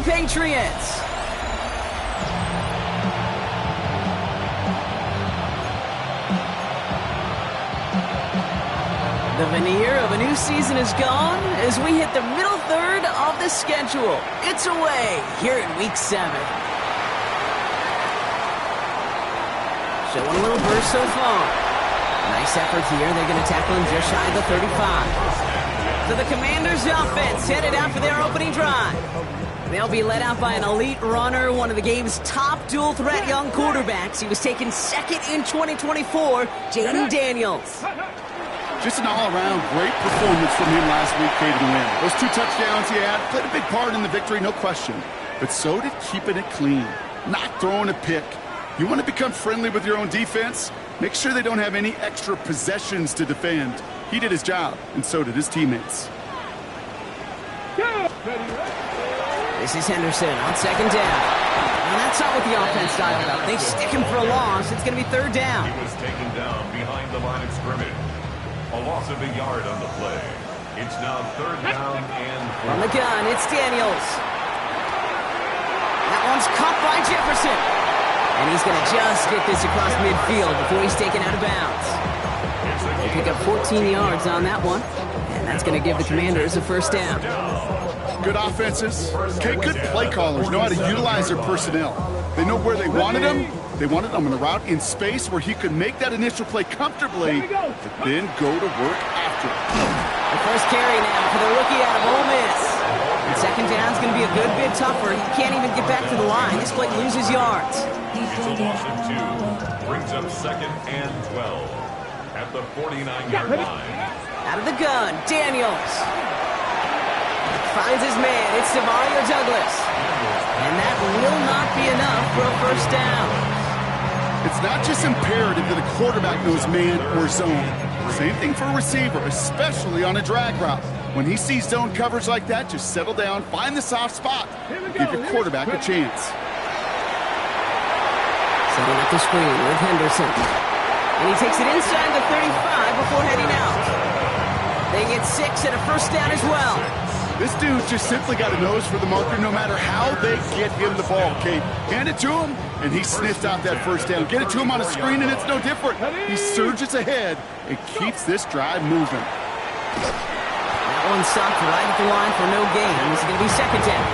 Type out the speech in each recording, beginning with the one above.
Patriots. The veneer of a new season is gone as we hit the middle third of the schedule. It's away here in Week 7. Showing a little burst so far. Nice effort here. They're going to tackle him just shy of the 35. So the Commanders' offense headed out for their opening drive. They'll be led out by an elite runner, one of the game's top dual-threat young quarterbacks. He was taken second in 2024, Jaden Daniels. Just an all-around great performance from him last week, Kate, to win. Those 2 touchdowns he had played a big part in the victory, no question. But so did keeping it clean, not throwing a pick. You want to become friendly with your own defense? Make sure they don't have any extra possessions to defend. He did his job, and so did his teammates. This is Henderson on second down. And that's not what the offense dialed up. They stick him for a loss. It's going to be third down. He was taken down behind the line of scrimmage. A loss of a yard on the play. It's now third down and 4. On the gun, it's Daniels. That one's caught by Jefferson. And he's going to just get this across midfield before he's taken out of bounds. They pick up 14 yards on that one. And that's going to give the Commanders a first down. Good offenses. Okay, good play callers know how to utilize their personnel. They know where they wanted them. They wanted him in a route in space where he could make that initial play comfortably, but then go to work after it. The first carry now for the rookie out of Ole Miss. And second down's going to be a good bit tougher. He can't even get back to the line. This play loses yards. It's a loss of 2. Brings up second and 12 at the 49-yard line. Out of the gun, Daniels. Finds his man. It's Demario Douglas. And that will not be enough for a first down. It's not just imperative that a quarterback knows man or zone. Same thing for a receiver, especially on a drag route. When he sees zone coverage like that, just settle down, find the soft spot. Give your quarterback a chance. Setting up the screen with Henderson. And he takes it inside the 35 before heading out. They get 6 and a first down as well. This dude just simply got a nose for the marker no matter how they get him the ball, Kate. Hand it to him, and he sniffed out that first down. Get it to him on a screen, and it's no different. He surges ahead and keeps this drive moving. That one stopped right at the line for no gain. This is going to be second down.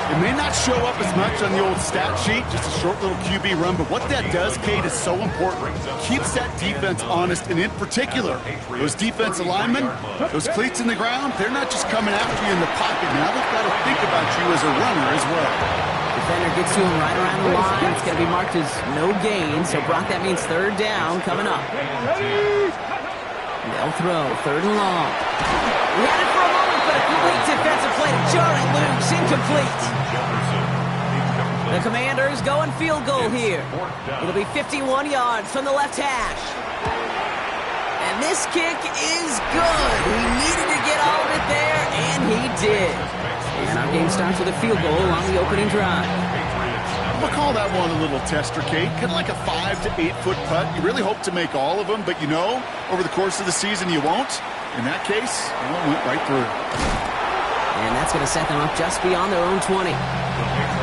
It may not show up as much on the old stat sheet, just a short little QB run, but what that does, Kate, is so important. Keeps that defense honest, and in particular, those defensive linemen, those cleats in the ground, they're not just coming after you in the pocket. Now they've got to think about you as a runner as well. Defender gets to him right around the line. It's going to be marked as no gain, so Brock, that means third down coming up. They'll throw, third and long. We had it for a moment, but a complete defensive play to jar it loose, incomplete. The Commanders going field goal here. It'll be 51 yards from the left hash. And this kick is good. He needed to get all of it there, and he did. And our game starts with a field goal on the opening drive. I'm going to call that one a little tester, Kate. Kind of like a 5 to 8 foot putt. You really hope to make all of them, but you know, over the course of the season, you won't. In that case, it went right through. And that's going to set them up just beyond their own 20.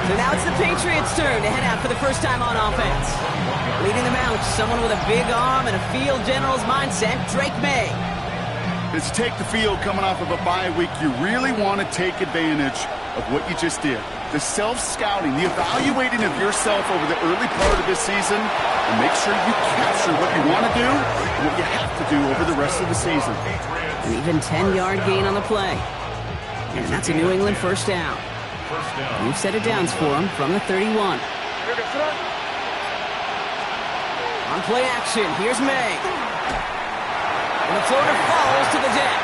So now it's the Patriots' turn to head out for the first time on offense. Leading them out, someone with a big arm and a field general's mindset, Drake May. As you take the field coming off of a bye week, you really want to take advantage of what you just did. The self-scouting, the evaluating of yourself over the early part of this season, and make sure you capture what you want to do and what you have to do over the rest of the season. An even 10-yard gain on the play. And that's a New England first down. New set of downs for him from the 31. On play action, here's May. And the floater falls to the deck.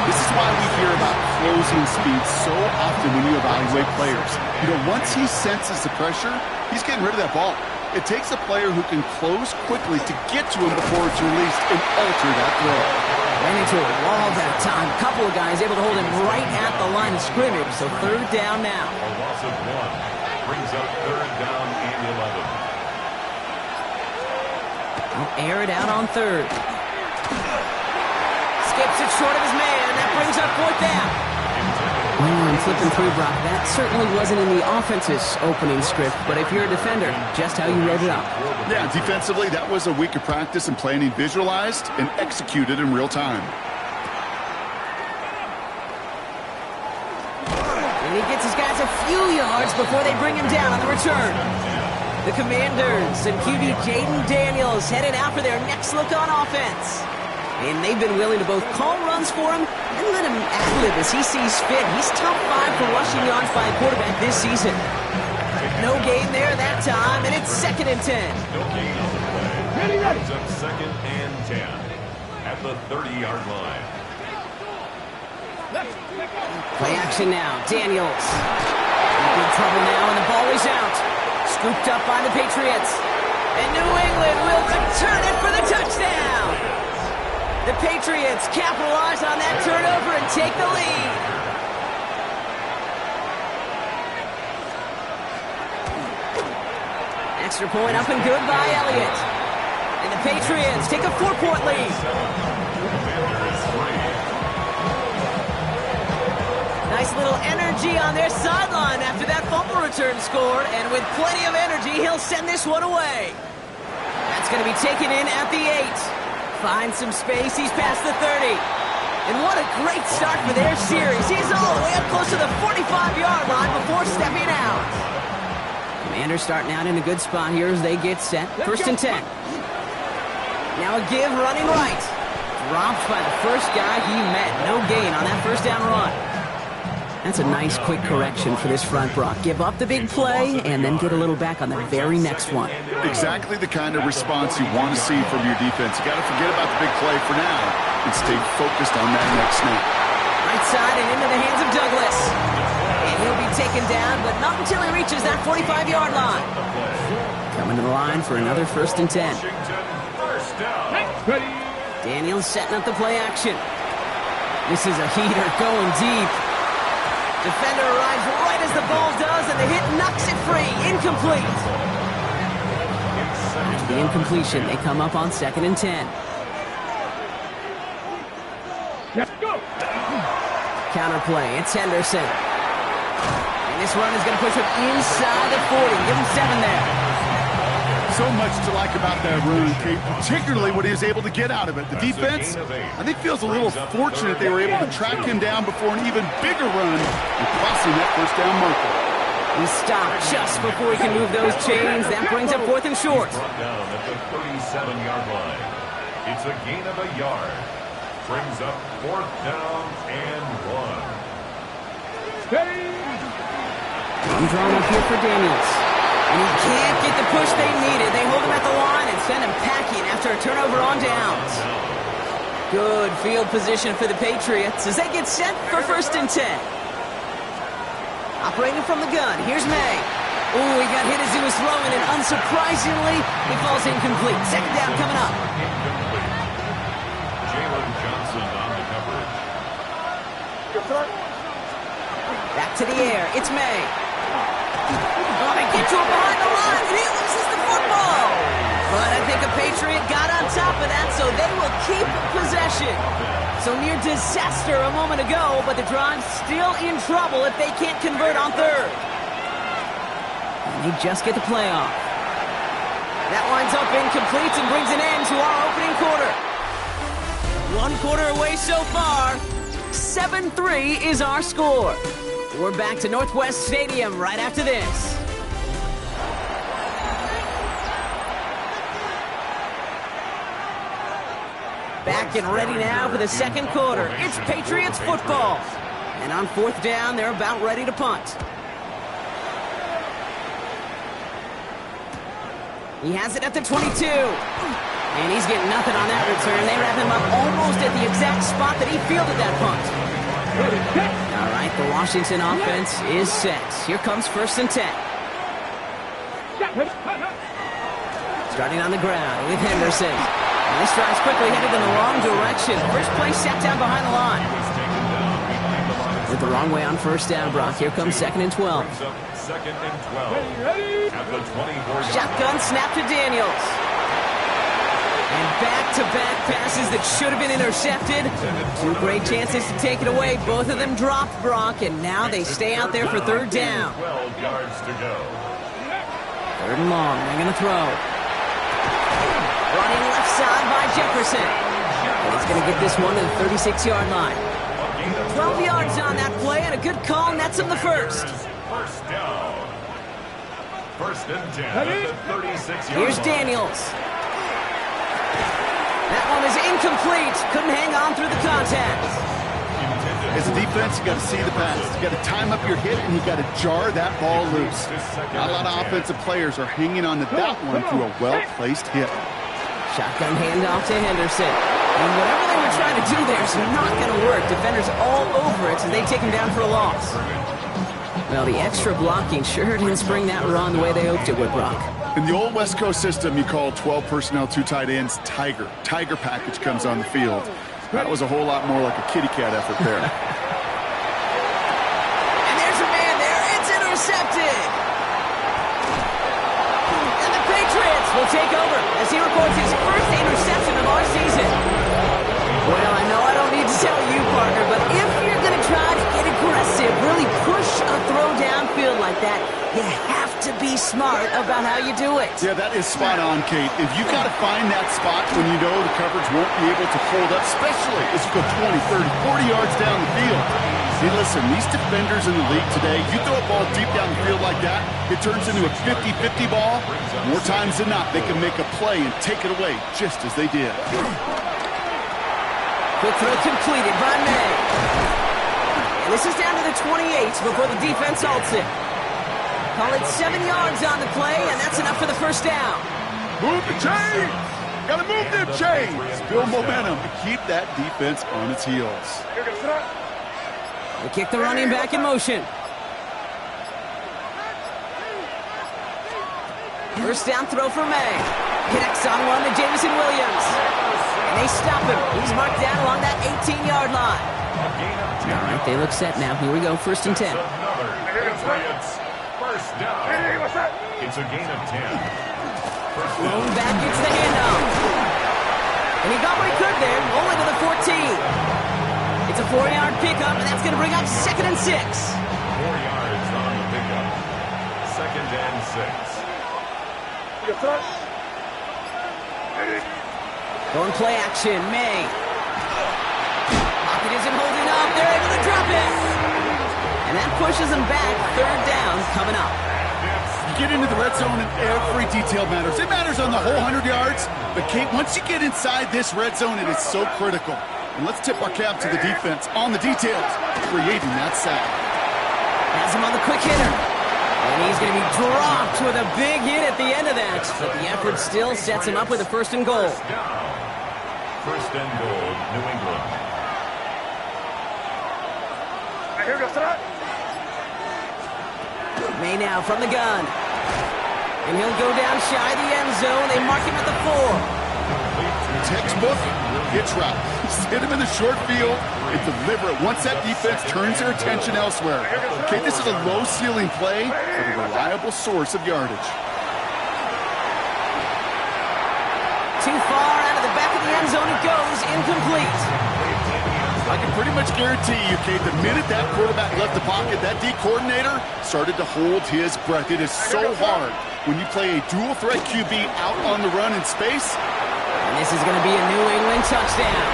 This is why we hear about closing speed so often when you evaluate players. You know, once he senses the pressure, he's getting rid of that ball. It takes a player who can close quickly to get to him before it's released and alter that throw. Ran into a wall that time. A couple of guys able to hold him right at the line of scrimmage. So third down now. A loss of 1 brings up third down and 11. I'll air it out on third. Skips it short of his man. That brings up fourth down. I'm flipping through, Brock. That certainly wasn't in the offense's opening script, but if you're a defender, just how you wrote it up. Yeah, defensively, that was a week of practice and planning visualized and executed in real time. And he gets his guys a few yards before they bring him down on the return. The Commanders and QB Jaden Daniels headed out for their next look on offense. And they've been willing to both call runs for him and let him ad-lib as he sees fit. He's top 5 for rushing yards by a quarterback this season. No gain there that time, and it's 2nd and 10. No gain on the play. It's up 2nd and 10 at the 30-yard line. Play action now. Daniels. In big trouble now, and the ball is out. Scooped up by the Patriots. And New England will return it for the touchdown. The Patriots capitalize on that turnover and take the lead. Extra point up and good by Elliott. And the Patriots take a 4-point lead. Nice little energy on their sideline after that fumble return scored. And with plenty of energy, he'll send this one away. That's going to be taken in at the 8. Finds some space. He's past the 30. And what a great start for their series. He's all the way up close to the 45-yard line before stepping out. Commanders starting out in a good spot here as they get set. 1st and 10. Now a give running right. Dropped by the first guy he met. No gain on that first down run. That's a nice quick correction for this front, Brock. Give up the big play and then get a little back on the very next one. Exactly the kind of response you want to see from your defense. You got to forget about the big play for now and stay focused on that next snap. Right side and into the hands of Douglas. And he'll be taken down, but not until he reaches that 45-yard line. Coming to the line for another 1st and 10. Daniels setting up the play action. This is a heater going deep. Defender arrives right as the ball does, and the hit knocks it free. Incomplete. After the incompletion, they come up on 2nd and 10. Counter play. It's Henderson. And this run is going to push him inside the 40. Give him 7 there. So much to like about that run, Kate, particularly what he was able to get out of it. The defense, I think, feels a little fortunate they were able to track him down before an even bigger run and crossing that first down marker. He stopped just before he can move those chains. That brings up 4th and short. Down at the 37-yard line. It's a gain of a yard. Brings up 4th down and 1. I'm drawing up here for Daniels. And he can't get the push they needed. They hold him at the line and send him packing after a turnover on downs. Good field position for the Patriots as they get set for 1st and 10. Operating from the gun, here's May. Ooh, he got hit as he was throwing, and unsurprisingly, he falls incomplete. 2nd down coming up. Jalen Johnson on the coverage. Back to the air, it's May. Oh, they get to him behind the line, and he loses the football. But I think a Patriot got on top of that, so they will keep possession. So near disaster a moment ago, but the drive's still in trouble if they can't convert on 3rd. And they just get the play off. That winds up incomplete and brings an end to our opening quarter. 1 quarter away so far. 7-3 is our score. We're back to Northwest Stadium right after this. Back and ready now for the 2nd quarter. It's Patriots football. And on 4th down, they're about ready to punt. He has it at the 22. And he's getting nothing on that return. They wrap him up almost at the exact spot that he fielded that punt. All right, the Washington offense is set. Here comes 1st and 10. Starting on the ground with Henderson. And this drive's quickly headed in the wrong direction. First play sat down behind the line. With the wrong way on 1st down, Brock. Here comes 2nd and 12. 2nd and 12. At the 24. Shotgun snap to Daniels. And back-to-back passes that should have been intercepted. Two great chances to take it away. Both of them dropped, Brock, and now they stay out there for third down. 12 yards to go. Third and long. They're going to throw. Running left side by Jefferson. And he's going to get this one to the 36-yard line. 12 yards on that play, and a good call nets him the first. First down. First and 10 at the 36-yard Here's line. Daniels. That one is incomplete. Couldn't hang on through the contact. As a defense, you got to see the pass. You got to time up your hit, and you got to jar that ball loose. Not a lot of offensive players are hanging on to that one through a well-placed hit. Shotgun handoff to Henderson. And whatever they were trying to do there is not going to work. Defenders all over it as they take him down for a loss. Well, the extra blocking sure didn't spring that run the way they hoped it would, Brock. In the old West Coast system, you call 12 personnel, 2 tight ends, Tiger. Tiger package comes on the field. That was a whole lot more like a kitty cat effort there. And there's a man there. It's intercepted. And the Patriots will take over as he records his first interception of our season. Well, I know I don't need to tell you, partner, but if you're going to try to get aggressive, really push a throw downfield like that, you have to be smart about how you do it. Yeah, that is spot on, Kate. If you got to find that spot when you know the coverage won't be able to hold up, especially as you go 20, 30, 40 yards down the field. See, listen, these defenders in the league today, you throw a ball deep down the field like that, it turns into a 50-50 ball. More times than not, they can make a play and take it away just as they did. Quick throw completed by May. And this is down to the 28 before the defense halts it. Call it 7 yards on the play, and that's enough for the first down. Move the chains! Gotta move them chains! Build momentum to keep that defense on its heels. They kick the running back in motion. First down throw for May. Connects on one to Jameson Williams. And they stop him. He's marked down along that 18-yard line. All right, they look set now. Here we go, first and 10. Another Patriots first down. It's a gain of 10. Lone back gets the handoff. And he got what he could there, only to the 14. It's a 4-yard pickup, and that's going to bring up second and 6. 4 yards on the pickup. Second and 6. Going play action, May. Pocket isn't holding up. They're able to drop it. And that pushes them back. Third down coming up. You get into the red zone and every detail matters. It matters on the whole 100 yards. But, Kate, once you get inside this red zone, it is so critical. And let's tip our cap to the defense on the details, creating that sack. Has him on the quick hitter. And he's going to be dropped with a big hit at the end of that. But the effort still sets him up with a first and goal. First and goal, New England. May now from the gun. And he'll go down shy of the end zone. They mark him at the 4. Textbook hitch route. Hit him in the short field and deliver it once that defense turns their attention elsewhere. Okay, this is a low-ceiling play, but a reliable source of yardage. Too far out of the back of the end zone it goes. Incomplete. I can pretty much guarantee you, Kate, the minute that quarterback left the pocket, that D coordinator started to hold his breath. It is so hard when you play a dual-threat QB out on the run in space. And this is going to be a New England touchdown.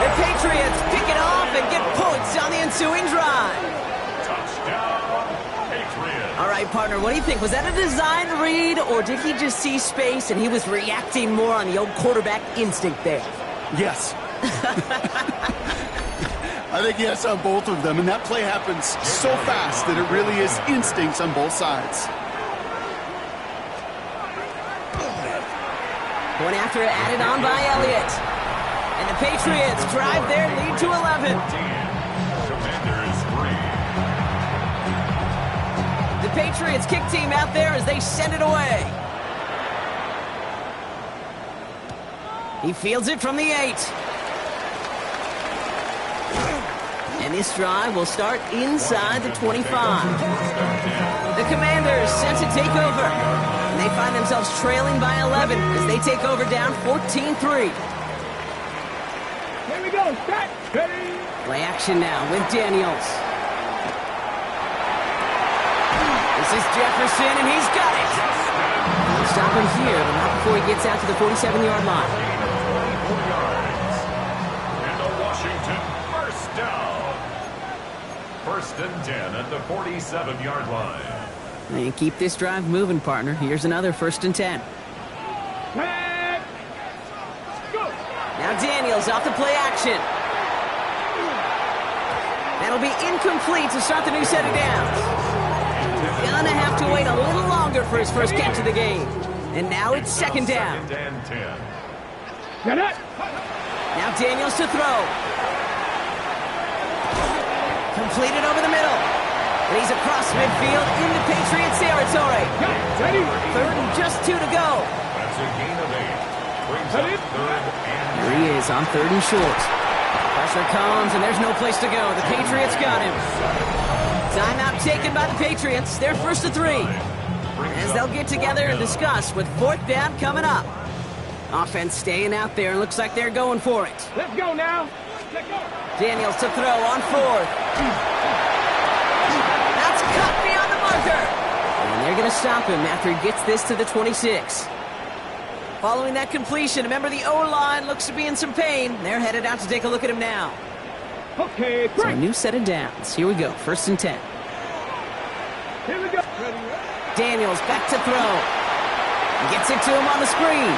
The Patriots pick it off and get points on the ensuing drive. Touchdown, Patriots. All right, partner, what do you think? Was that a design read, or did he just see space and he was reacting more on the old quarterback instinct there? Yes. I think yes on both of them, and that play happens so fast that it really is instincts on both sides. Going after it, added on by Elliott. And the Patriots drive their lead to 11. Commanders 3. The Patriots kick team out there as they send it away. He fields it from the 8. And this drive will start inside the 25. The The Commanders set to take over. And they find themselves trailing by 11 as they take over down 14-3. Here we go. Set. Ready. Play action now with Daniels. This is Jefferson, and he's got it. He'll stop him here, but not before he gets out to the 47-yard line. 4 yards. And a Washington first down. 1st and 10 at the 47-yard line. And keep this drive moving, partner. Here's another 1st and 10. Set. Go. Now Daniels off the play action. That'll be incomplete to start the new set of downs. Gonna have to wait a little longer for his first catch of the game. And now it's 2nd down. 2nd and 10. Get it. Now Daniels to throw. Completed over the middle. And he's across midfield into Patriots territory. Ready. 3rd and just 2 to go. That's a gain of 8. Brings up 3rd and Here he is on 3rd and short. Pressure comes, and there's no place to go. The Patriots got him. Timeout taken by the Patriots. They're 1st and 3. As they'll get together and discuss with 4th down coming up. Offense staying out there, and looks like they're going for it. Let's go now. Let's go. Daniels to throw on 4th. That's cut beyond the marker. And they're going to stop him after he gets this to the 26. Following that completion, remember the O-line looks to be in some pain. They're headed out to take a look at him now. Okay, So a great. new set of downs. Here we go, 1st and 10. Here we go. Ready. Daniels back to throw. Gets it to him on the screen.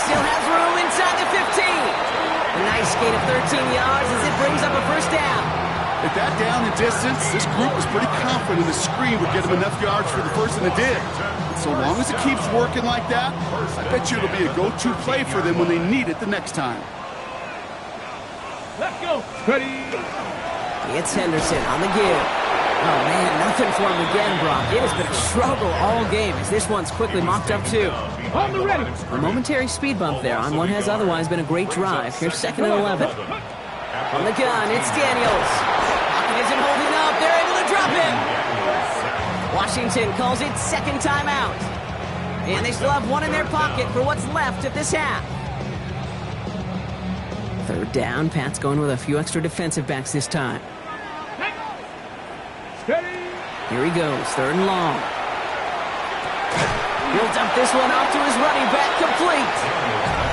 Still has room inside the 15. A nice gain of 13 yards as it brings up a 1st down. At that down and distance, this group was pretty confident the screen would get them enough yards for the 1st, and it did. And so long as it keeps working like that, I bet you it'll be a go-to play for them when they need it the next time. Let's go. Ready. It's Henderson on the give. Oh, man, nothing for him again, Brock. It has been a struggle all game as this one's quickly mocked up, too. On the ready. A momentary speed bump there on what has otherwise been a great drive. Here's 2nd and 11. On the gun, it's Daniels. Pocket isn't holding up. They're able to drop him. Washington calls it 2nd timeout. And they still have one in their pocket for what's left of this half. 3rd down. Pat's going with a few extra defensive backs this time. Ready. Here he goes, 3rd and long. He'll dump this one off to his running back, complete.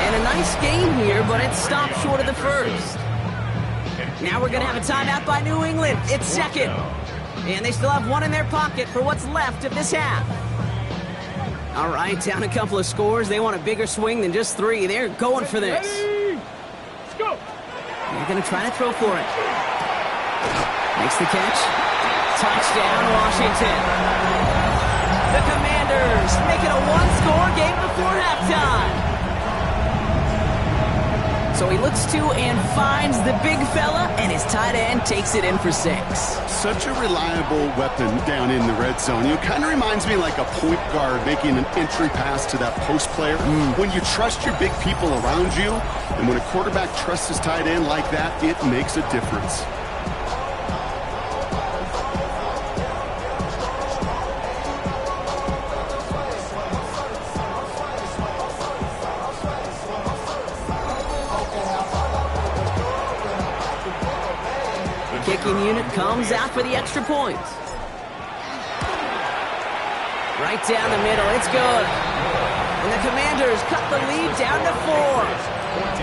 And a nice gain here, but it stopped short of the 1st. Now we're going to have a timeout by New England. It's 2nd. And they still have one in their pocket for what's left of this half. All right, down a couple of scores. They want a bigger swing than just 3. They're going for this. Ready. Let's go. They're going to try to throw for it. Makes the catch. Touchdown, Washington. The Commanders make it a one-score game before halftime. So he looks to and finds the big fella, and his tight end takes it in for 6. Such a reliable weapon down in the red zone. You know, kind of reminds me like a point guard making an entry pass to that post player. When you trust your big people around you, and when a quarterback trusts his tight end like that, it makes a difference. Kicking unit comes out for the extra point. Right down the middle, it's good. And the Commanders cut the lead down to 4. 14.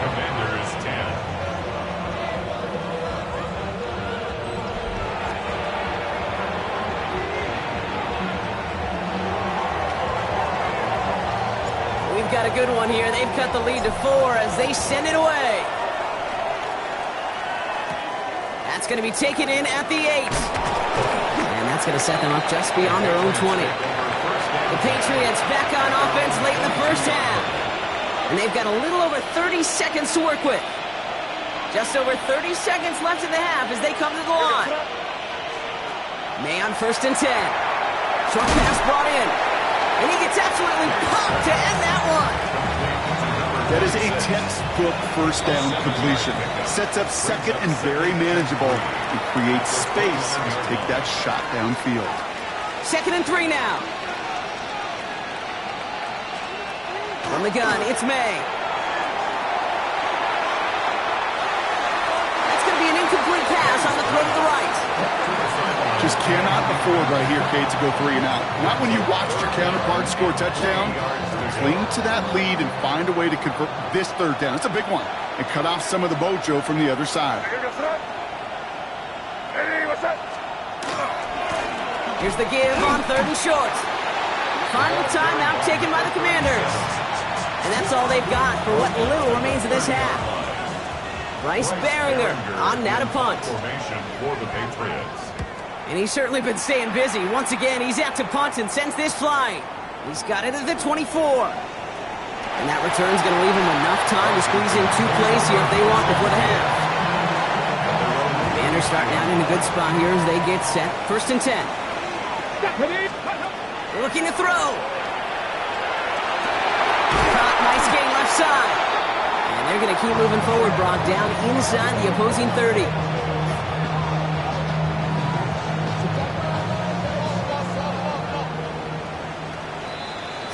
Commanders 10. We've got a good one here. They've cut the lead to 4 as they send it away. That's going to be taken in at the 8. And that's going to set them up just beyond their own 20. The Patriots back on offense late in the 1st half. And they've got a little over 30 seconds to work with. Just over 30 seconds left in the half as they come to the line. May on 1st and 10. Short pass brought in. And he gets absolutely pumped to end that one. That is a textbook 1st down completion. Sets up 2nd and very manageable. It creates space to take that shot downfield. 2nd and 3 now. From the gun, it's May. That's going to be an incomplete pass on the throw to the right. Just cannot afford right here, Kate, to go 3 and out. Not when you watched your counterpart score a touchdown. Cling to that lead and find a way to convert this 3rd down. It's a big one. And cut off some of the mojo from the other side. Here's the give on 3rd and short. Final timeout taken by the Commanders. And that's all they've got for what little remains of this half. Bryce Baringer on now to punt. For the Patriots. And he's certainly been staying busy. Once again, he's out to punt and sends this flying. He's got it at the 24. And that return's going to leave him enough time to squeeze in 2 plays here if they want before the half. Commanders starting out in a good spot here as they get set. 1st and 10. Looking to throw. Caught, nice gain left side. And they're going to keep moving forward, Brock, down inside the opposing 30.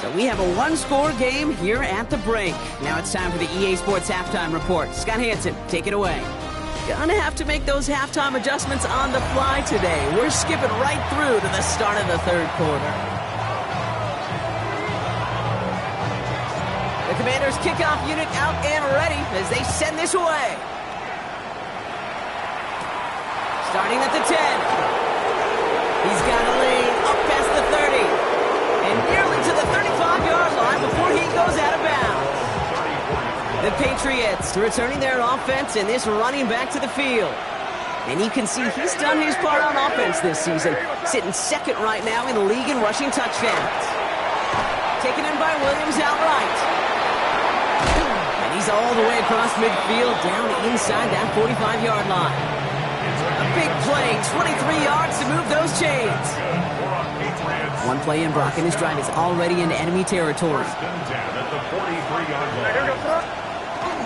So we have a 1-score game here at the break. Now it's time for the EA Sports Halftime Report. Scott Hansen, take it away. Gonna have to make those halftime adjustments on the fly today. We're skipping right through to the start of the 3rd quarter. The Commanders' kickoff unit out and ready as they send this away. Starting at the 10. He's got a lane up past the 30. And nearly to the 35-yard line before he goes out of bounds. The Patriots returning their offense and this running back to the field. And you can see he's done his part on offense this season, sitting 2nd right now in the league in rushing touchdowns. Taken in by Williams outright. And he's all the way across midfield, down inside that 45-yard line. A big play, 23 yards to move those chains. 1 play in, Brock, and his drive is already into enemy territory.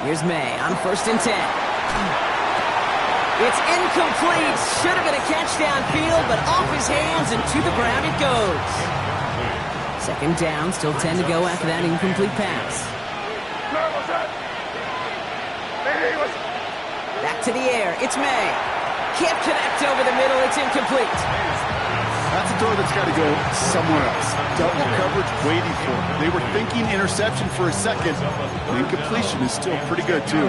Here's May on 1st and 10. It's incomplete. Should have been a catch downfield, but off his hands and to the ground it goes. 2nd down, still 10 to go after that incomplete pass. Back to the air. It's May. Can't connect over the middle. It's incomplete. That's a throw that's got to go somewhere else. Double coverage waiting for it. They were thinking interception for a second. The incompletion is still pretty good, too.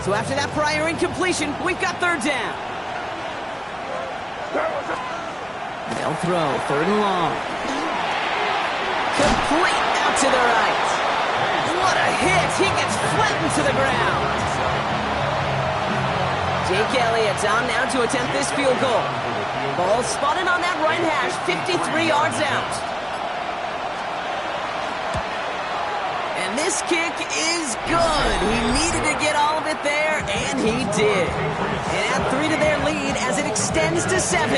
So after that prior incompletion, we've got 3rd down. They'll throw 3rd and long. Complete out to the right. What a hit. He gets flattened to the ground. Jake Elliott's on now to attempt this field goal. Ball spotted on that right hash, 53 yards out. And this kick is good. He needed to get all of it there, and he did. And add 3 to their lead as it extends to 7.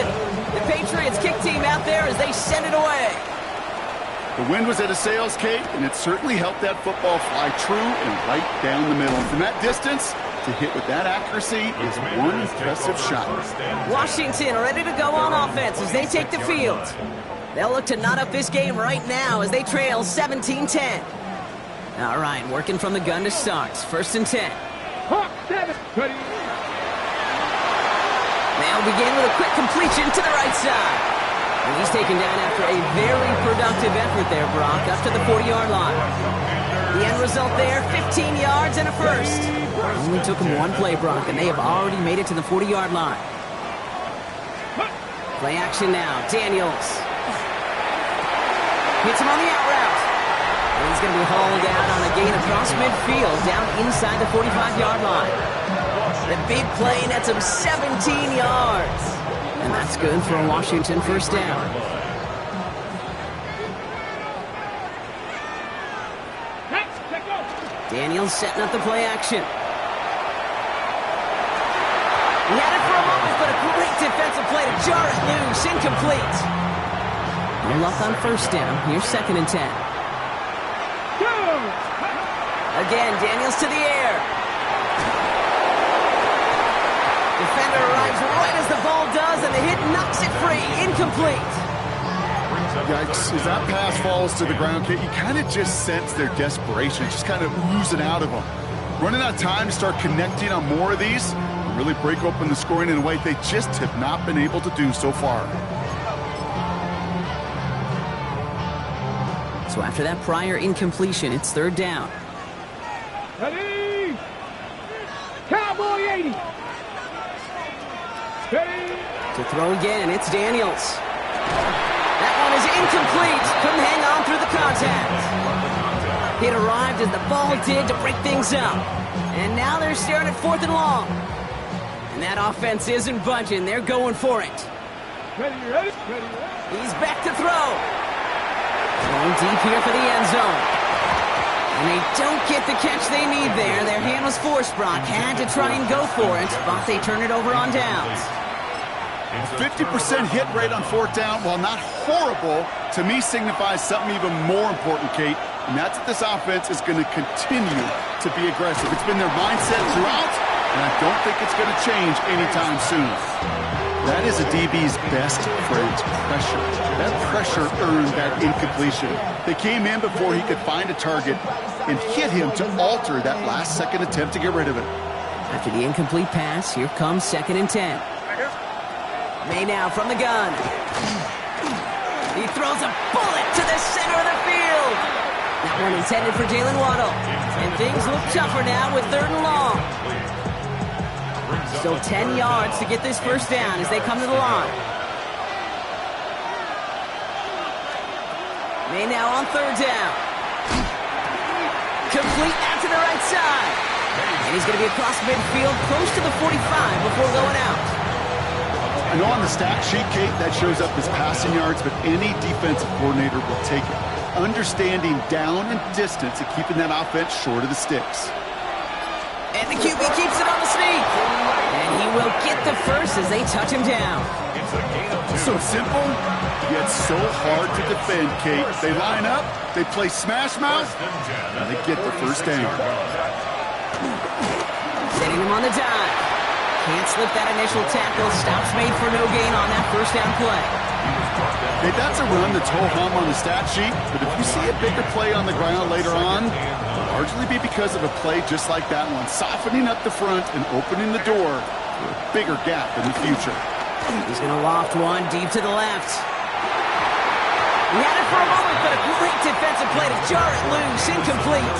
The Patriots kick team out there as they send it away. The wind was at a sails, Kate, and it certainly helped that football fly true and right down the middle. From that distance, to hit with that accuracy is one impressive shot. Washington ready to go on offense as they take the field. They'll look to knot up this game right now as they trail 17-10. All right, working from the gun to start. 1st and 10. They'll begin with a quick completion to the right side. And he's taken down after a very productive effort there, Brock, up to the 40-yard line. The end result there, 15 yards and a first. Only took him 1 play, Brock, and they have already made it to the 40-yard line. Play action now. Daniels. Hits him on the out route. And he's going to be hauled out on a gain across midfield, down inside the 45-yard line. The big play nets him 17 yards. And that's good for a Washington 1st down. Daniels setting up the play action. He had it for a moment, but a great defensive play to jar it loose. Incomplete. No luck on 1st down. Here's 2nd and 10. Again, Daniels to the air. free, incomplete. Yikes, as that pass falls to the ground, Kate, you kind of just sense their desperation, just kind of oozing out of them. Running out of time to start connecting on more of these, and really break open the scoring in a way they just have not been able to do so far. So after that prior incompletion, it's third down. Ready. Cowboy 80. Ready. To throw again, it's Daniels. That one is incomplete. Couldn't hang on through the contact. It arrived as the ball did to break things up. And now they're staring at 4th and long. And that offense isn't budging. They're going for it. Ready, ready, ready, ready. He's back to throw. Going deep here for the end zone. And they don't get the catch they need there. Their hand was forced, Brock. Had to try and go for it, but they turn it over on downs. A 50% hit rate on 4th down, while not horrible, to me signifies something even more important, Kate, and that's that this offense is going to continue to be aggressive. It's been their mindset throughout, and I don't think it's going to change anytime soon. That is a DB's best friend, pressure. That pressure earned that incompletion. They came in before he could find a target and hit him to alter that last-second attempt to get rid of it. After the incomplete pass, here comes 2nd and 10. May now from the gun. He throws a bullet to the center of the field. That one intended for Jalen Waddle. And things look tougher now with 3rd and long. Still 10 yards to get this first down as they come to the line. May now on 3rd down. Complete out to the right side. And he's going to be across midfield close to the 45 before going out. I know on the stat sheet, Kate, that shows up as passing yards, but any defensive coordinator will take it. Understanding down and distance and keeping that offense short of the sticks. And the QB keeps it on the sneak. And he will get the first as they touch him down. So simple, yet so hard to defend, Kate. They line up, they play smash mouth, and they get the first down. Setting him on the dive. Can't slip that initial tackle. Stops made for no gain on that first down play. Hey, that's a run that's ho-hum on the stat sheet, but if you see a bigger play on the ground later on, it'll largely be because of a play just like that one, softening up the front and opening the door for a bigger gap in the future. He's going to loft one deep to the left. He had it for a moment, but a great defensive play to jar it loose, incomplete.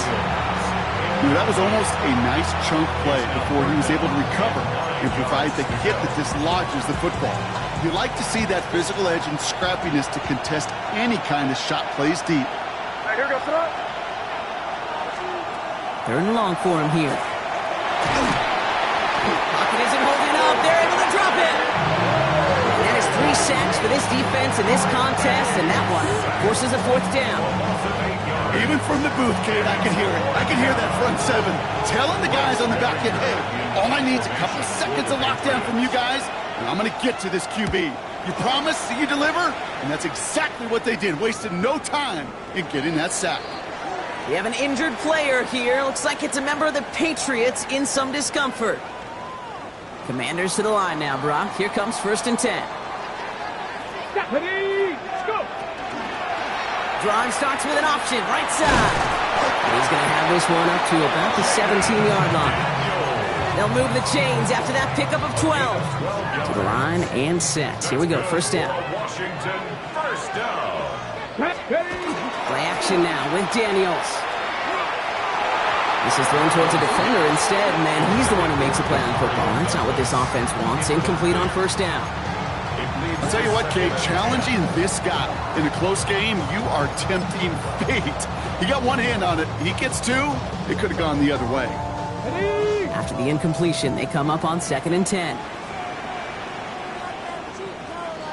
That was almost a nice chunk play before he was able to recover and provide the hit that dislodges the football. You like to see that physical edge and scrappiness to contest any kind of shot plays deep. Right, here we go, throw. 3rd and long for him here. Pocket isn't holding up. They're able to drop it. And that is 3 sacks for this defense in this contest, and that one forces a 4th down. Even from the booth, Kate, I can hear it. I can hear that front 7 telling the guys on the back end, hey, all I need is a couple seconds of lockdown from you guys, and I'm going to get to this QB. You promise that you deliver? And that's exactly what they did. Wasted no time in getting that sack. We have an injured player here. Looks like it's a member of the Patriots in some discomfort. Commanders to the line now, Brock. Here comes 1st and 10. Stop. Ready, let's go. Drive starts with an option, right side. And he's going to have this one up to about the 17-yard line. They'll move the chains after that pickup of 12. To the line and set. Here we go, 1st down. Washington, 1st down. Play action now with Daniels. This is thrown towards a defender instead, and then he's the one who makes a play on football. That's not what this offense wants. Incomplete on 1st down. I'll tell you what, Kate, challenging this guy in a close game, you are tempting fate. He got one hand on it. He gets 2. It could have gone the other way. After the incompletion, they come up on 2nd and 10.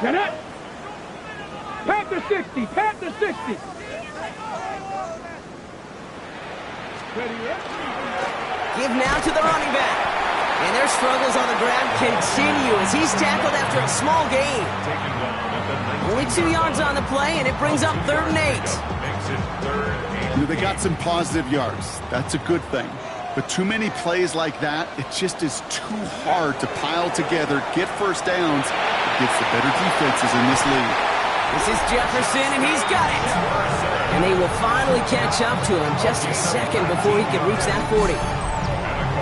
Get it. Panther 60. Panther 60. Ready, ready. Give now to the running back. And their struggles on the ground continue as he's tackled after a small gain. Only 2 yards on the play, and it brings up 3rd and 8. They got some positive yards. That's a good thing. But too many plays like that, it just is too hard to pile together, get first downs against the better defenses in this league. This is Jefferson, and he's got it. And they will finally catch up to him just a second before he can reach that 40.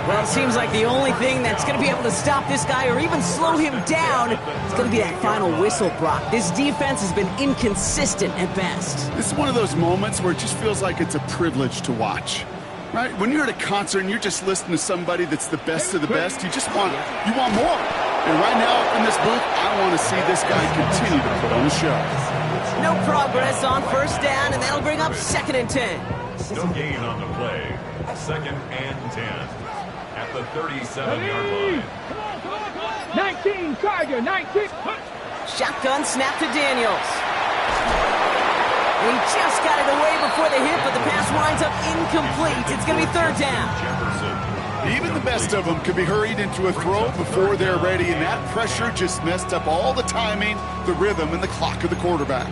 Well, it seems like the only thing that's going to be able to stop this guy or even slow him down is going to be that final whistle, Brock. This defense has been inconsistent at best. This is one of those moments where it just feels like it's a privilege to watch. Right? When you're at a concert and you're just listening to somebody that's the best of the best, you want more. And right now up in this booth, I want to see this guy continue to put on a show. No progress on first down, and that'll bring up 2nd and 10. No gain on the play. 2nd and 10 at the 37-yard line. 19, Tiger, 19. Shotgun snap to Daniels. He just got it away before the hit, but the pass winds up incomplete. It's going to be 3rd down. Even the best of them could be hurried into a throw before they're ready, and that pressure just messed up all the timing, the rhythm, and the clock of the quarterback.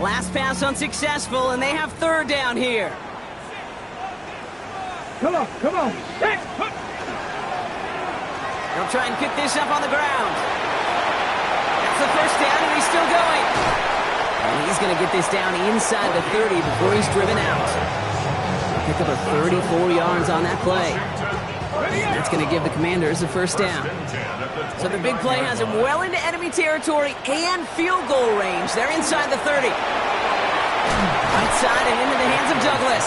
Last pass unsuccessful, and they have 3rd down here. Come on. They'll try and pick this up on the ground. That's the 1st down, and he's still going. And he's going to get this down inside the 30 before he's driven out. Pick up a 34 yards on that play. And that's going to give the Commanders a 1st down. So the big play has him well into enemy territory and field goal range. They're inside the 30. Right side and into the hands of Douglas.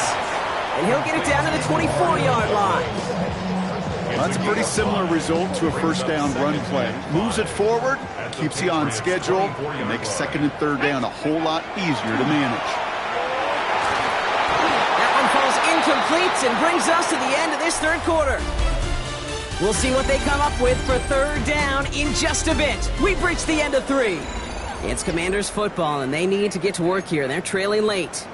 And he'll get it down to the 24-yard line. Well, that's a pretty similar result to a 1st down run play. Moves it forward, keeps you on schedule, and makes 2nd and 3rd down a whole lot easier to manage. That one falls incomplete and brings us to the end of this 3rd quarter. We'll see what they come up with for 3rd down in just a bit. We've reached the end of 3. It's Commanders football, and they need to get to work here. They're trailing late.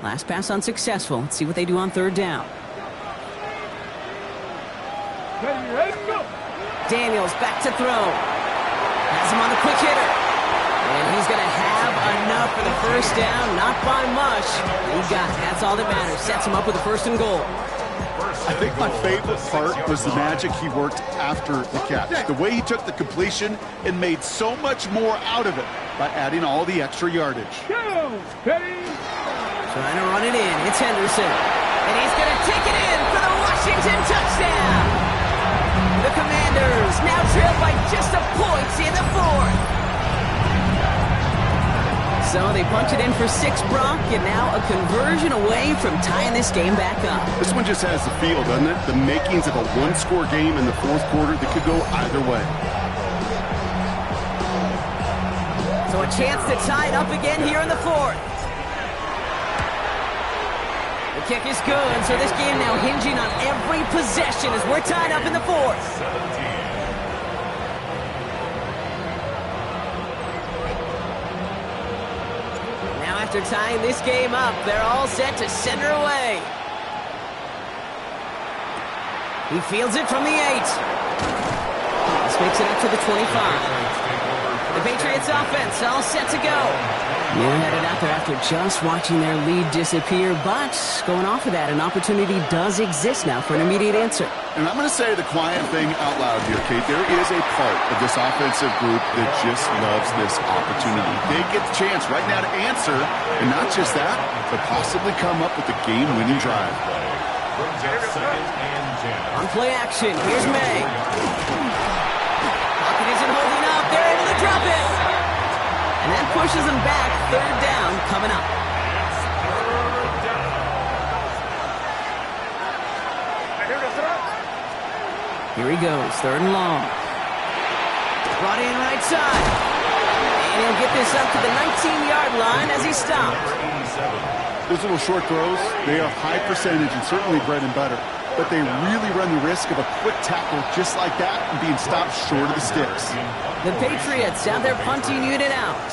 Last pass unsuccessful. Let's see what they do on 3rd down. Ready, go. Daniels back to throw. Has him on the quick hitter. And he's going to have enough for the 1st down. Not by much. He got it. That's all that matters. Sets him up with a 1st and goal. I think my favorite part was the magic he worked after the catch. The way he took the completion and made so much more out of it by adding all the extra yardage. Go. Ready. Trying to run it in. It's Henderson. And he's going to take it in for the Washington touchdown. The Commanders now trail by just a point in the 4th. So they punch it in for 6, Brock, and now a conversion away from tying this game back up. This one just has the feel, doesn't it? The makings of a one-score game in the 4th quarter that could go either way. So a chance to tie it up again here in the 4th. The kick is good, so this game now hinging on every possession as we're tied up in the 4th. Now after tying this game up, they're all set to center away. He fields it from the 8. This makes it up to the 25. The Patriots offense all set to go. They're headed out there after just watching their lead disappear, but going off of that, an opportunity does exist now for an immediate answer. And I'm going to say the quiet thing out loud here, Kate. There is a part of this offensive group that just loves this opportunity. They get the chance right now to answer, and not just that, but possibly come up with a game-winning drive. On play action, here's May. Pocket isn't holding up. They're able to drop it. And that pushes them back. 3rd down coming up. Here he goes, 3rd and long. Brought in right side. And he'll get this up to the 19-yard line as he stopped. Those little short throws, they are high percentage and certainly bread and butter. But they really run the risk of a quick tackle just like that and being stopped short of the sticks. The Patriots have their punting unit out.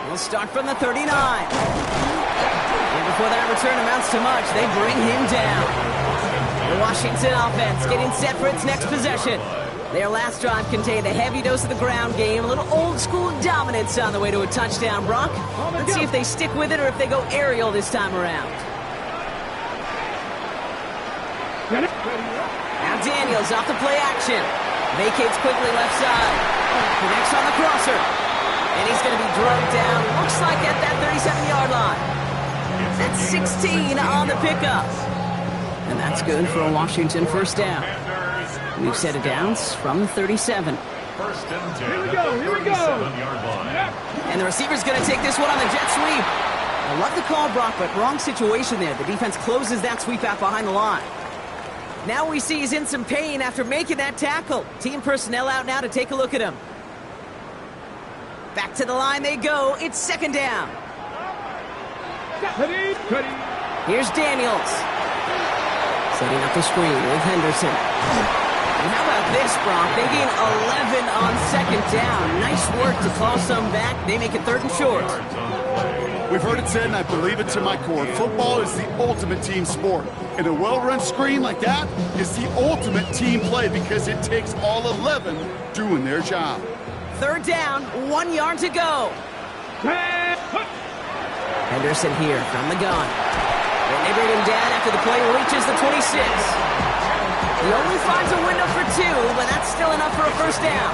We'll start from the 39. And And before that return amounts to much, they bring him down. The Washington offense getting set for its next possession. Their last drive contained a heavy dose of the ground game, a little old-school dominance on the way to a touchdown, Brock. Let's see if they stick with it or if they go aerial this time around. Now Daniels off the play action. Vacates quickly left side. Connects on the crosser. And he's going to be drugged down, looks like at that 37-yard line. That's 16 on the pickup. And that's good for a Washington first down. We've set it downs from the 37. First and 10 Here we at go, the here we go. 37-yard line. And the receiver's going to take this one on the jet sweep. I love the call, Brock, but wrong situation there. The defense closes that sweep out behind the line. Now we see he's in some pain after making that tackle. Team personnel out now to take a look at him. Back to the line they go. It's second down. Here's Daniels. Setting up the screen with Henderson. And how about this, Brock? They gain 11 on second down. Nice work to claw some back. They make it third and short. We've heard it said, and I believe it to my core, football is the ultimate team sport. And a well-run screen like that is the ultimate team play because it takes all 11 doing their job. Third down, 1 yard to go. Henderson here from the gun. And they bring him down after the play reaches the 26. He only finds a window for 2, but that's still enough for a first down.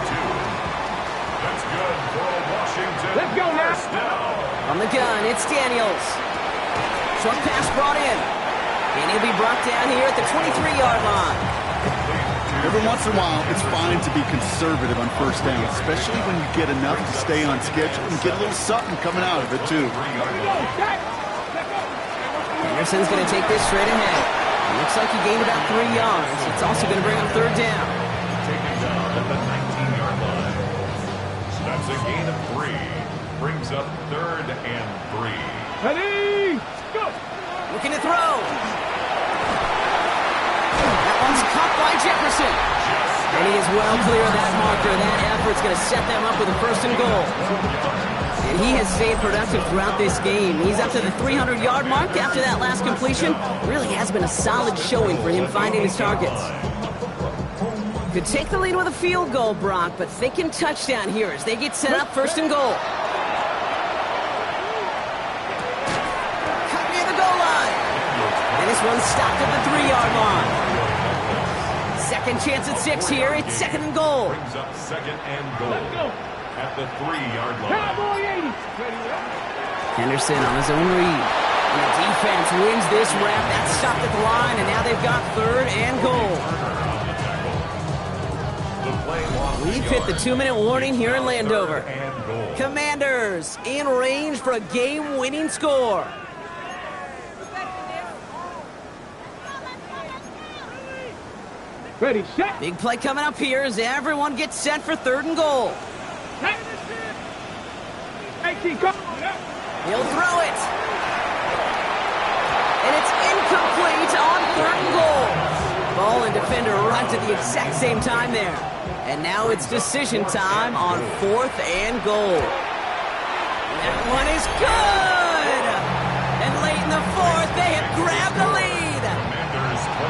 That's good for a Washington Let's go now. first down. From the gun, it's Daniels. Short pass brought in. And he'll be brought down here at the 23-yard line. Every once in a while, it's fine to be conservative on first down, especially when you get enough to stay on schedule and get a little something coming out of it, too. Anderson's going to take this straight ahead. It looks like he gained about 3 yards. It's also going to bring him third down. Taken down at the 19-yard line. That's a gain of 3. Brings up third and 3. Ready, go. Looking to throw. That one's caught by Jefferson. And he is well clear of that marker. That effort's going to set them up with a first and goal. And he has stayed productive throughout this game. He's up to the 300-yard mark after that last completion. Really has been a solid showing for him finding his targets. Could take the lead with a field goal, Brock, but thinking touchdown here as they get set up first and goal. Cut near the goal line. And this one's stopped at the 3-yard line. Second chance at 6 here. It's second and goal. Brings up second and goal at the 3-yard line. Cowboy 80. Henderson on his own read. And the defense wins this rep. That's stopped at the line, and now they've got third and goal. We've hit the 2-minute warning here in Landover. Commanders in range for a game-winning score. Ready, set. Big play coming up here as everyone gets set for third and goal. 18, go. He'll throw it. And it's incomplete on third and goal. Ball and defender arrived at the exact same time there. And now it's decision time on fourth and goal. That one is good. And late in the fourth, they have grabbed the lead.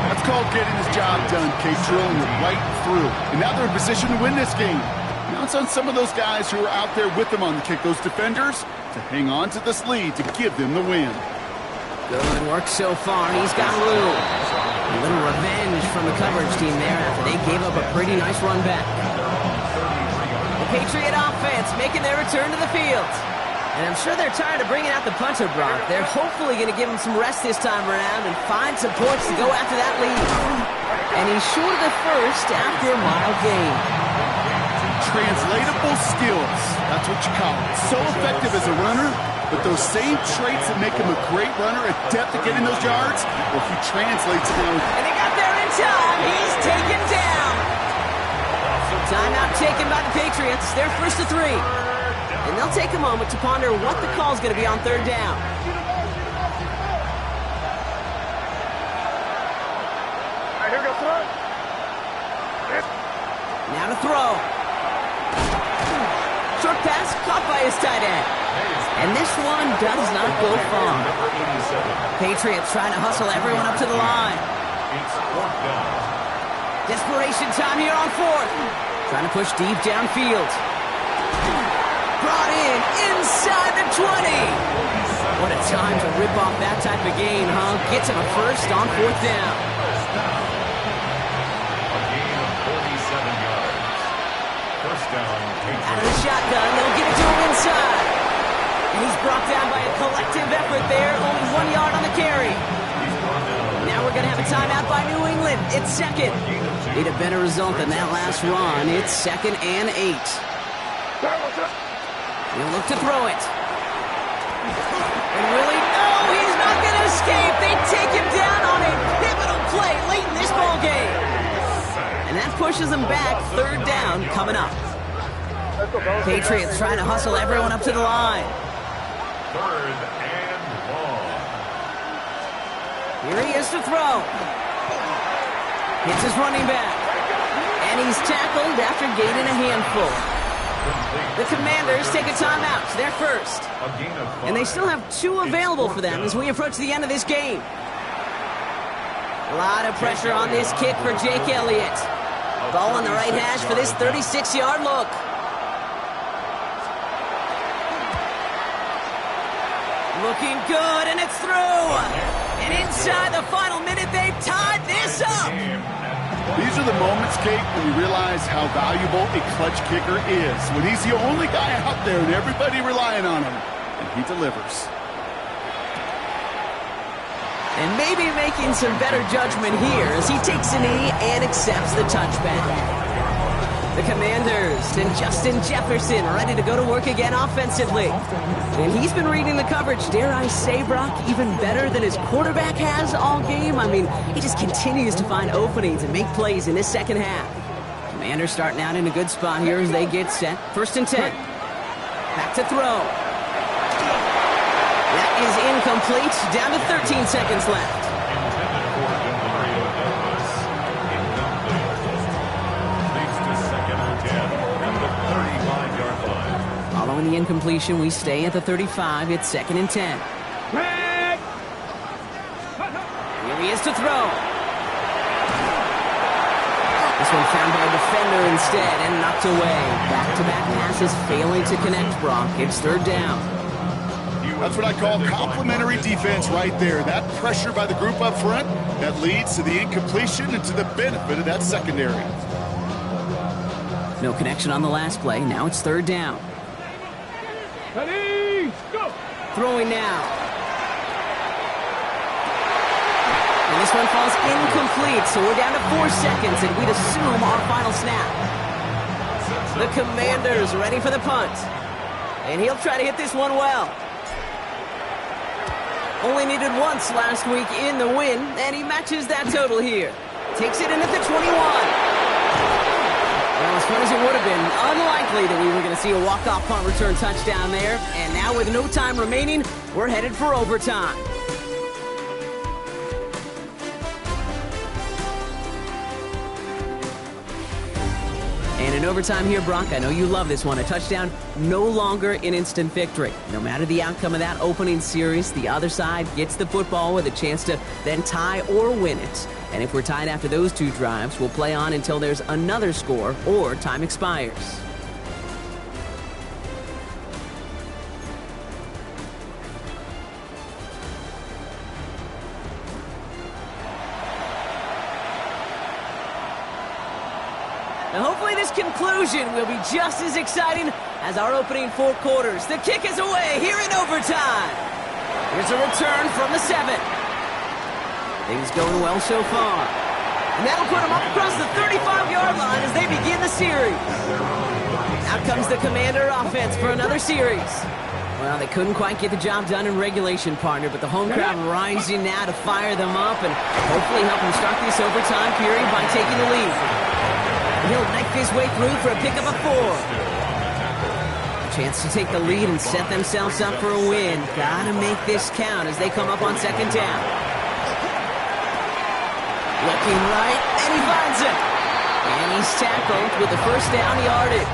That's called getting his job done, Kate, drilling it right through. And now they're in position to win this game. Now it's on some of those guys who are out there with them on the kick, those defenders, to hang on to this lead to give them the win. Good work so far. He's got room. A little revenge from the coverage team there after they gave up a pretty nice run back. The Patriot offense making their return to the field. And I'm sure they're tired of bringing out the punter, Brock. They're hopefully going to give him some rest this time around and find some points to go after that lead. And he's short of the first after a mild gain. Translatable skills. That's what you call it. So effective as a runner, but those same traits that make him a great runner, adept at getting those yards, well, he translates them. And he got there in time. He's taken down. Timeout taken by the Patriots. They're first to 3. And they'll take a moment to ponder what the call is going to be on third down. Here we go, throw. Now to throw. short pass caught by his tight end. And this one does not go far. Patriots trying to hustle everyone up to the line. It's fourth down. Desperation time here on fourth. Trying to push deep downfield. Brought in inside the 20. What a time to rip off that type of gain, huh? Gets him a first on fourth down. A gain of 47 yards. First down. Out of the shotgun, they'll give it to him inside. And he's brought down by a collective effort there. Only 1 yard on the carry. Now we're going to have a timeout by New England. It's second. Need a better result than that last run. It's 2nd and 8. He'll look to throw it. And really, no, he's not going to escape. They take him down on a pivotal play late in this ball game. And that pushes them back. 3rd down coming up. Patriots trying to hustle everyone up to the line. 3rd and long. Here he is to throw. Hits his running back. And he's tackled after gaining a handful. The Commanders take a timeout. They're first. And they still have 2 available for them as we approach the end of this game. A lot of pressure on this kick for Jake Elliott. Ball on the right hash for this 36-yard look. Looking good, and it's through. And inside the final minute, they've tied this up. These are the moments, Kate, when you realize how valuable a clutch kicker is. When he's the only guy out there and everybody relying on him. And he delivers. And maybe making some better judgment here as he takes a knee and accepts the touchback. The Commanders and Justin Jefferson ready to go to work again offensively. And he's been reading the coverage, dare I say, Brock, even better than his quarterback has all game. I mean, he just continues to find openings and make plays in this second half. Commanders starting out in a good spot here as they get set. 1st and 10. Back to throw. That is incomplete. Down to 13 seconds left. Following the incompletion, we stay at the 35. It's 2nd and 10. Here he is to throw. This one found by a defender instead and knocked away. Back-to-back passes failing to connect, Brock. It's 3rd down. That's what I call complimentary defense right there. That pressure by the group up front, that leads to the incompletion and to the benefit of that secondary. No connection on the last play. Now it's 3rd down. Ready, go! Throwing now. And this one falls incomplete, so we're down to 4 seconds, and we'd assume our final snap. The Commanders ready for the punt. And he'll try to hit this one well. Only needed once last week in the win, and he matches that total here. Takes it in at the 21. Well, as fun as it would have been, unlikely that we were going to see a walk-off punt return touchdown there. And now with no time remaining, we're headed for overtime. And in overtime here, Brock, I know you love this one. A touchdown, no longer an instant victory. No matter the outcome of that opening series, the other side gets the football with a chance to then tie or win it. And if we're tied after those 2 drives, we'll play on until there's another score or time expires. Now hopefully this conclusion will be just as exciting as our opening 4 quarters. The kick is away here in overtime. Here's a return from the 7. Things going well so far. And that'll put them up across the 35-yard line as they begin the series. Out comes the Commander offense for another series. Well, they couldn't quite get the job done in regulation, partner, but the home crowd rising now to fire them up and hopefully help them start this overtime period by taking the lead. And he'll knife his way through for a pickup of 4. A chance to take the lead and set themselves up for a win. Gotta make this count as they come up on 2nd down. Looking right, and he finds it. And he's tackled with the 1st down yardage.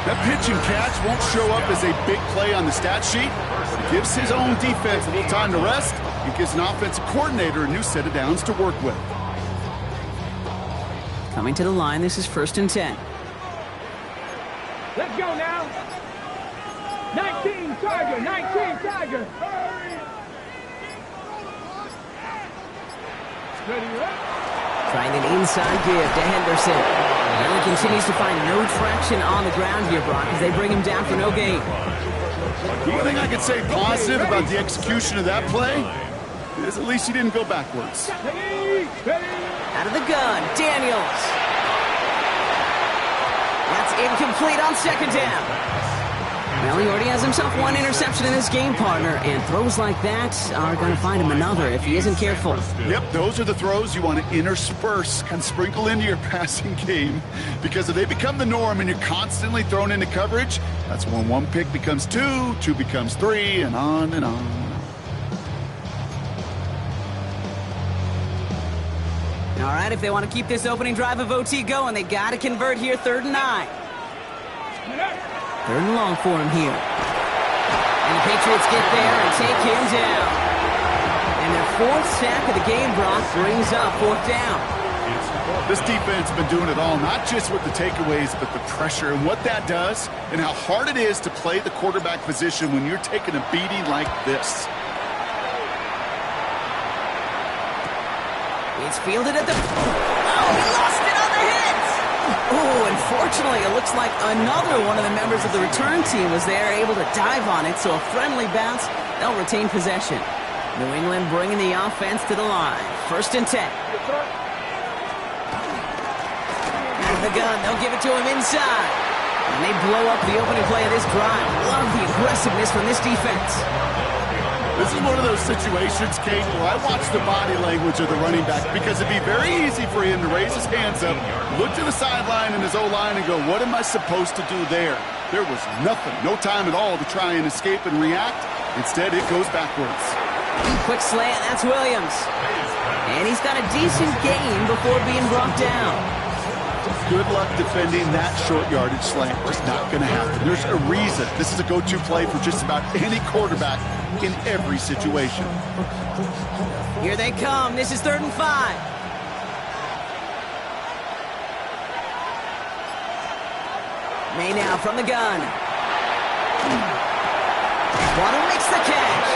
That pitch and catch won't show up as a big play on the stat sheet, but it gives his own defense a little time to rest. It gives an offensive coordinator a new set of downs to work with. Coming to the line, this is 1st and 10. Let's go now. 19 Tiger, 19 Tiger. Ready up. Trying an inside give to Henderson. Allen continues to find no traction on the ground here, Brock, as they bring him down for no gain. The one thing I could say positive about the execution of that play is at least he didn't go backwards. Ready, ready. Out of the gun, Daniels. That's incomplete on 2nd down. Well, he already has himself one interception in this game, partner, and throws like that are going to find him another if he isn't careful. Yep, those are the throws you want to intersperse and sprinkle into your passing game, because if they become the norm and you're constantly thrown into coverage, that's when one pick becomes two, two becomes three, and on and on. All right, if they want to keep this opening drive of OT going, they got to convert here, 3rd and 9. 3rd and long for him here. And the Patriots get there and take him down. And their 4th sack of the game, Brock, brings up 4th down. This defense has been doing it all, not just with the takeaways, but the pressure and what that does and how hard it is to play the quarterback position when you're taking a beating like this. It's fielded at the... Oh, he lost it on the hit! Oh, unfortunately, it looks like another one of the members of the return team was there, able to dive on it, so a friendly bounce. They'll retain possession. New England bringing the offense to the line. 1st and 10. Out of the gun, they'll give it to him inside. And they blow up the opening play of this drive. Love the aggressiveness from this defense. This is one of those situations, Kate, where I watch the body language of the running back, because it'd be very easy for him to raise his hands up, look to the sideline and his O-line and go, what am I supposed to do there? There was nothing, no time at all to try and escape and react. Instead, it goes backwards. Quick slant, that's Williams. And he's got a decent gain before being brought down. Good luck defending that short yardage slant. It's not going to happen. There's a reason. This is a go-to play for just about any quarterback in every situation. Here they come. This is 3rd and 5. May now from the gun. Waddle makes the catch.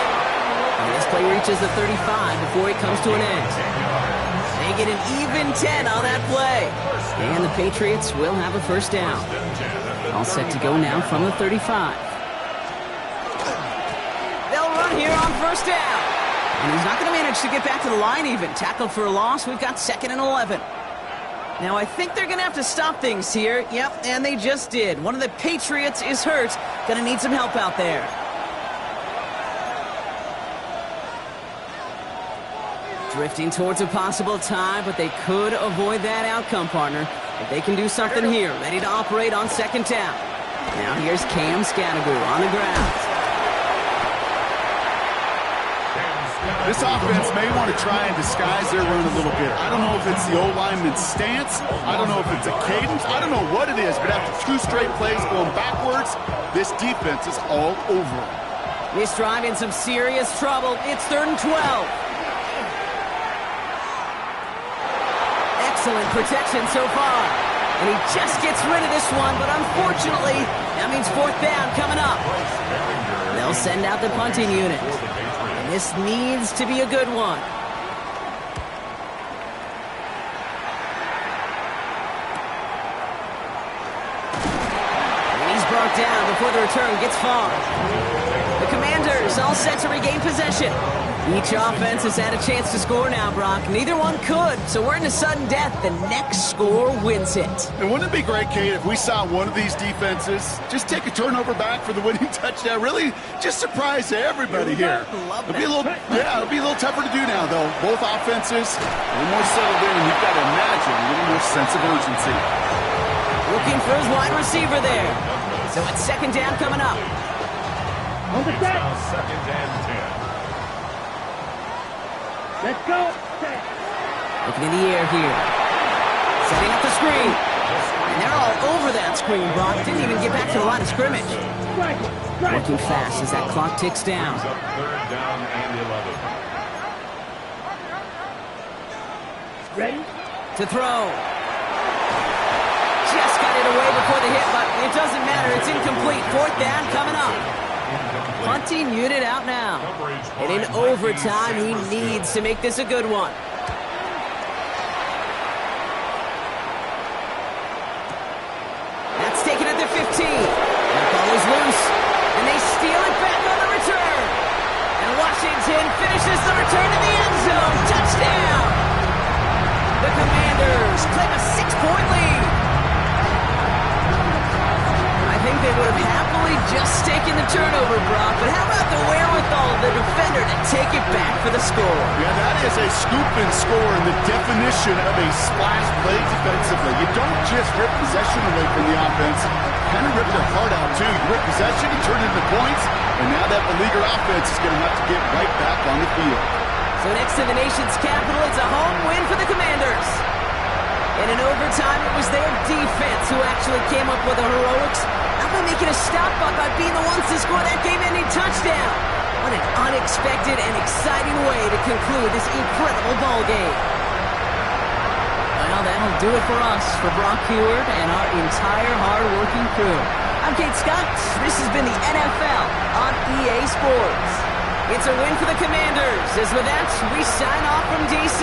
And this play reaches the 35 before it comes to an end. They get an even 10 on that play. And the Patriots will have a 1st down. All set to go now from the 35. They'll run here on 1st down. And he's not going to manage to get back to the line even. Tackled for a loss. We've got 2nd and 11. Now, I think they're going to have to stop things here. Yep, and they just did. One of the Patriots is hurt. Going to need some help out there. Drifting towards a possible tie, but they could avoid that outcome, partner. If they can do something here, ready to operate on 2nd down. Now here's Cam Scattergoo on the ground. This offense may want to try and disguise their run a little bit. I don't know if it's the O-lineman's stance. I don't know if it's a cadence. I don't know what it is, but after 2 straight plays going backwards, this defense is all over them. This drive in some serious trouble. It's 3rd and 12. Excellent protection so far. And he just gets rid of this one, but unfortunately, that means 4th down coming up. They'll send out the punting unit. And this needs to be a good one. And he's brought down before the return gets far. The Commanders all set to regain possession. Each offense has had a chance to score now, Brock. Neither one could, so we're into sudden death. The next score wins it. And wouldn't it be great, Kate, if we saw one of these defenses just take a turnover back for the winning touchdown? Really just surprise everybody here. It'll be a little tougher to do now, though. Both offenses a little more settled in, and you've got to imagine a little more sense of urgency. Looking for his wide receiver there. So it's 2nd down coming up. On the It's set. now 2nd and 10. Let's go. Looking in the air here. Setting up the screen. They're all over that screen, Brock. Didn't even get back to the line of scrimmage. Working fast as that clock ticks down. Third down and 11. Ready? To throw. Just got it away before the hit, but it doesn't matter. It's incomplete. Fourth down coming up. Punting unit out now. And in overtime, he needs to make this a good one. That's taken at the 15. That ball is loose. And they steal it back on the return. And Washington finishes the return in the end zone. Touchdown! The Commanders claim a 6-point lead. I think they would have happily just taken the turnover, Brock, but how about the wherewithal of the defender to take it back for the score? Yeah, that is a scoop and score in the definition of a splash play defensively. You don't just rip possession away from the offense. Kind of rip their heart out, too. You rip possession, you turn it into points, and now that beleaguered offense is going to have to get right back on the field. So next to the nation's capital, it's a home win for the Commanders. And in overtime, it was their defense who actually came up with the heroics. How about making a stop by being the ones to score that game-ending touchdown? What an unexpected and exciting way to conclude this incredible ball game. Well, that'll do it for us, for Brock Heward and our entire hard-working crew. I'm Kate Scott. This has been the NFL on EA Sports. It's a win for the Commanders, as with that, we sign off from D.C.